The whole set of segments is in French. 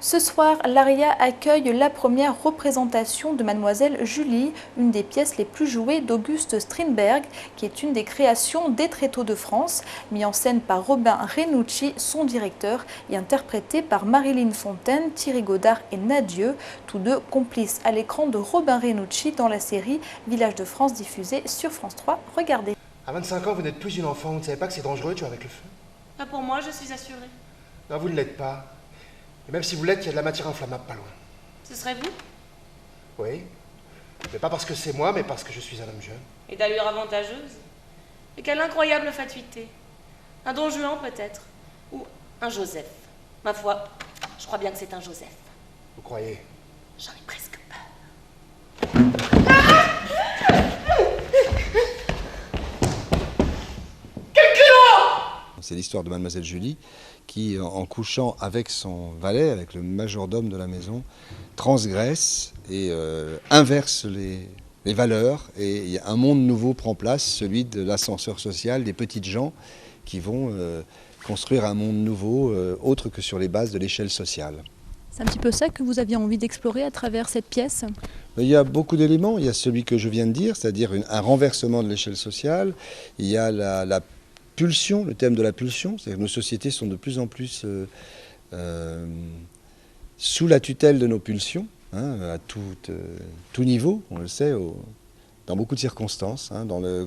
Ce soir, l'Aria accueille la première représentation de Mademoiselle Julie, une des pièces les plus jouées d'Auguste Strindberg, qui est une des créations des Tréteaux de France, mis en scène par Robin Renucci, son directeur, et interprété par Marilyn Fontaine, Thierry Godard et Nadieu, tous deux complices à l'écran de Robin Renucci dans la série Village de France diffusée sur France 3. Regardez. À 25 ans, vous n'êtes plus une enfant, vous ne savez pas que c'est dangereux de jouer avec le feu? Pas pour moi, je suis assurée. Non, vous ne l'êtes pas. Et même si vous l'êtes, il y a de la matière inflammable pas loin. Ce serait vous? Oui. Mais pas parce que c'est moi, mais parce que je suis un homme jeune. Et d'allure avantageuse. Et quelle incroyable fatuité. Un Don Juan peut-être. Ou un Joseph. Ma foi, je crois bien que c'est un Joseph. Vous croyez? J'en ai presque peur. C'est l'histoire de Mademoiselle Julie qui, en couchant avec son valet, avec le majordome de la maison, transgresse et inverse les valeurs. Et un monde nouveau prend place, celui de l'ascenseur social, des petites gens qui vont construire un monde nouveau, autre que sur les bases de l'échelle sociale. C'est un petit peu ça que vous aviez envie d'explorer à travers cette pièce? Il y a beaucoup d'éléments. Il y a celui que je viens de dire, c'est-à-dire un renversement de l'échelle sociale. Il y a la pulsion, le thème de la pulsion, c'est-à-dire que nos sociétés sont de plus en plus sous la tutelle de nos pulsions, hein, à tout niveau, on le sait, dans beaucoup de circonstances, hein, dans le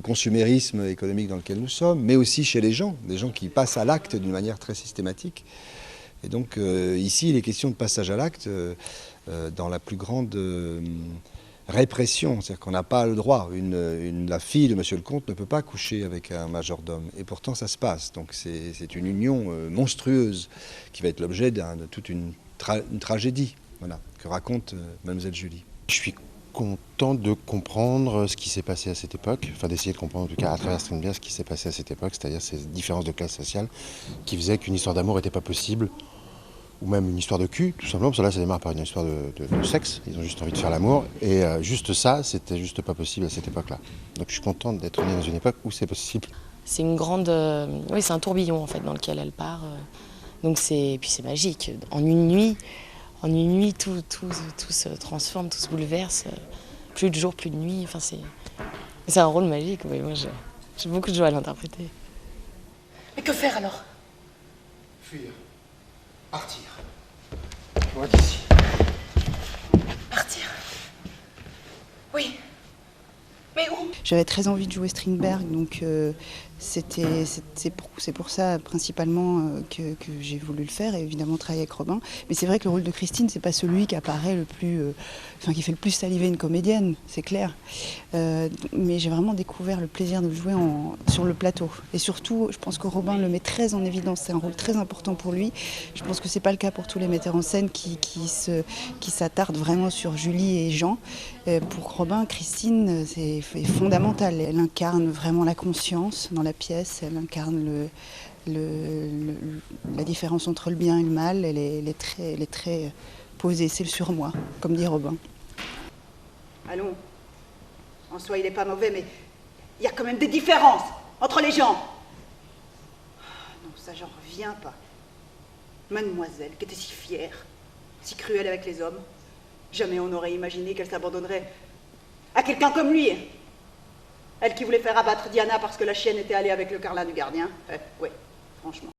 consumérisme économique dans lequel nous sommes, mais aussi chez les gens, des gens qui passent à l'acte d'une manière très systématique. Et donc ici, il est question de passage à l'acte dans la plus grande répression, c'est-à-dire qu'on n'a pas le droit. La fille de Monsieur le Comte ne peut pas coucher avec un majordome, et pourtant ça se passe. Donc c'est une union monstrueuse qui va être l'objet de toute une tragédie, voilà, que raconte Mademoiselle Julie. Je suis content de comprendre ce qui s'est passé à cette époque, enfin d'essayer de comprendre en tout cas à travers Strindberg ce qui s'est passé à cette époque, c'est-à-dire ces différences de classe sociale qui faisaient qu'une histoire d'amour n'était pas possible, ou même une histoire de cul, tout simplement, parce que là ça démarre par une histoire de sexe, ils ont juste envie de faire l'amour, et juste ça, c'était juste pas possible à cette époque-là. Donc je suis content d'être né dans une époque où c'est possible. C'est une grande... oui, c'est un tourbillon en fait dans lequel elle part, donc puis c'est magique. En une nuit, tout se transforme, tout se bouleverse, plus de jour, plus de nuit, enfin c'est un rôle magique, oui, moi j'ai beaucoup de joie à l'interpréter. Mais que faire alors? Fuir. Partir. Loin d'ici. Partir? Oui. Mais où? J'avais très envie de jouer Strindberg, donc c'est pour ça principalement que j'ai voulu le faire, et évidemment travailler avec Robin. Mais c'est vrai que le rôle de Christine, c'est pas celui qui apparaît le plus, qui fait le plus saliver une comédienne, c'est clair. Mais j'ai vraiment découvert le plaisir de jouer sur le plateau. Et surtout, je pense que Robin le met très en évidence, c'est un rôle très important pour lui. Je pense que c'est pas le cas pour tous les metteurs en scène qui s'attardent vraiment sur Julie et Jean. Pour Robin, Christine, c'est fondamental. Elle incarne vraiment la conscience dans la pièce, elle incarne la différence entre le bien et le mal, elle est très posée, c'est le surmoi, comme dit Robin. Allons, en soi il n'est pas mauvais, mais il y a quand même des différences entre les gens. Non, ça j'en reviens pas. Mademoiselle, qui était si fière, si cruelle avec les hommes, jamais on n'aurait imaginé qu'elle s'abandonnerait à quelqu'un comme lui. Elle qui voulait faire abattre Diana parce que la chienne était allée avec le carlin du gardien. Oui, franchement.